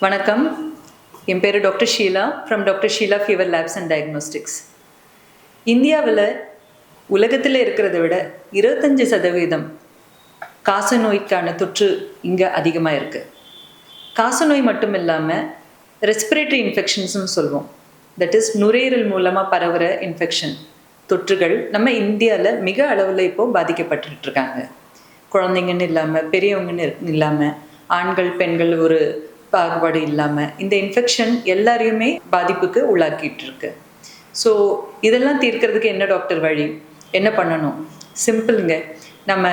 வணக்கம். என் பேர் doctor Sheela from doctor Sheela fever labs and diagnostics. இந்தியாவில் உலகத்தில் இருக்கிறத விட 25% காசநோய்க்கான தொற்று இங்கே அதிகமாக இருக்குது. காசநோய் மட்டும் இல்லாமல் ரெஸ்பிரேட்டரி இன்ஃபெக்ஷன்ஸ்னு சொல்லுவோம். தட் இஸ் நுரையீரல் மூலமாக பரவுகிற இன்ஃபெக்ஷன் தொற்றுகள் நம்ம இந்தியாவில் மிக அளவில் இப்போது பாதிக்கப்பட்டுட்டு இருக்காங்க. குழந்தைங்கன்னு இல்லாமல் பெரியவங்கன்னு இல்லாமல் ஆண்கள் பெண்கள் ஒரு பாகுபாடு இல்லாமல் இந்த இன்ஃபெக்ஷன் எல்லாரையுமே பாதிப்புக்கு உள்ளாக்கிட்டு இருக்கு. ஸோ இதெல்லாம் தீர்க்கிறதுக்கு என்ன டாக்டர் வழி, என்ன பண்ணணும்? சிம்பிளுங்க. நம்ம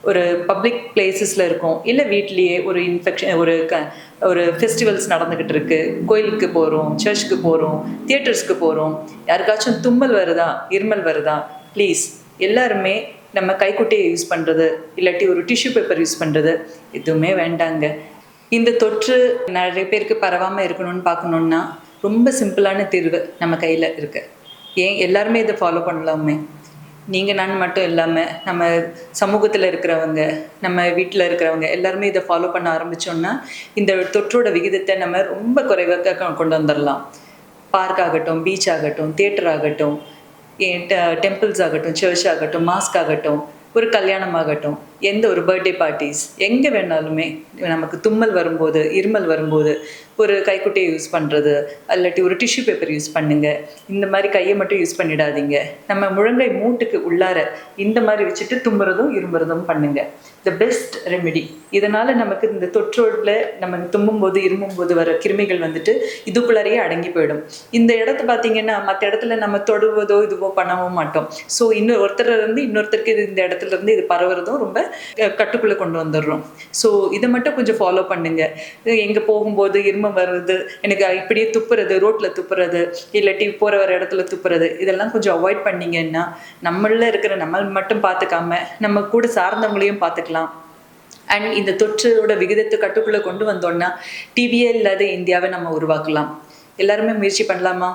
ஒரு பப்ளிக் பிளேசஸில் இருக்கோம், இல்லை வீட்லேயே ஒரு இன்ஃபெக்ஷன் ஒரு ஃபெஸ்டிவல்ஸ் நடந்துக்கிட்டு இருக்கு, கோயிலுக்கு போகிறோம், சர்ச்சுக்கு போகிறோம், தியேட்டர்ஸ்க்கு போகிறோம், யாருக்காச்சும் தும்மல் வருதா, இருமல் வருதா, ப்ளீஸ் எல்லாருமே நம்ம கைக்குட்டையை யூஸ் பண்ணுறது இல்லாட்டி ஒரு டிஷ்யூ பேப்பர் யூஸ் பண்ணுறது எதுவுமே வேண்டாங்க. இந்த தொற்று நிறைய பேருக்கு பரவாமல் இருக்கணும்னு பார்க்கணுன்னா ரொம்ப சிம்பிளான தீர்வு நம்ம கையில் இருக்குது. ஏன் எல்லாருமே இதை ஃபாலோ பண்ணலாமே? நீங்கள் நான் மட்டும் இல்லாமல் நம்ம சமூகத்தில் இருக்கிறவங்க, நம்ம வீட்டில் இருக்கிறவங்க எல்லாருமே இதை ஃபாலோ பண்ண ஆரம்பித்தோன்னா இந்த தொற்றோட விகிதத்தை நம்ம ரொம்ப குறைவாக கொண்டு வந்துடலாம். பார்க் ஆகட்டும், பீச் ஆகட்டும், தியேட்டர் ஆகட்டும், டெம்பிள்ஸ் ஆகட்டும், சர்ச் ஆகட்டும், மாஸ்க் ஆகட்டும், ஒரு கல்யாணம் ஆகட்டும், எந்த ஒரு பர்த்டே பார்ட்டிஸ் எங்கே வேணாலுமே நமக்கு தும்மல் வரும்போது, இருமல் வரும்போது ஒரு கைக்குட்டையை யூஸ் பண்ணுறது இல்லாட்டி ஒரு டிஷ்யூ பேப்பர் யூஸ் பண்ணுங்கள். இந்த மாதிரி கையை மட்டும் யூஸ் பண்ணிடாதீங்க. நம்ம முழங்கை மூட்டுக்கு உள்ளார இந்த மாதிரி வச்சுட்டு தும்புறதும் இரும்புறதும் பண்ணுங்கள். The best remedy. இதனால் நமக்கு இந்த தொற்றோட நம்ம தும்பும்போது இருமும்போது வர கிருமிகள் வந்துட்டு இதுக்குள்ளாரையே அடங்கி போயிடும். இந்த இடத்த பார்த்தீங்கன்னா மற்ற இடத்துல நம்ம தொடுவதோ இதுவோ பண்ணவும் மாட்டோம். ஸோ ஒருத்தர்லேருந்து இன்னொருத்தருக்கு இந்த இடத்துலேருந்து இது பரவுறதும் ரொம்ப கட்டுக்குள்ளே கொண்டு வந்துடுறோம். ஸோ இதை மட்டும் கொஞ்சம் ஃபாலோ பண்ணுங்க. எங்கே போகும்போது இருமல் வருது, எனக்கு இப்படியே துப்புறது, ரோட்டில் துப்புறது இல்லாட்டி போகிற வர இடத்துல துப்புறது, இதெல்லாம் கொஞ்சம் அவாய்ட் பண்ணிங்கன்னா நம்மள இருக்கிற நம்ம மட்டும் பார்த்துக்காம நம்ம கூட சார்ந்தவங்களையும் பார்த்துக்கலாம். அண்ட் இந்த தொற்றோட விகிதத்தை கட்டுக்குள்ளே கொண்டு வந்தோன்னா டிபியே இல்லாத இந்தியாவை நம்ம உருவாக்கலாம். எல்லாருமே முயற்சி பண்ணலாமா?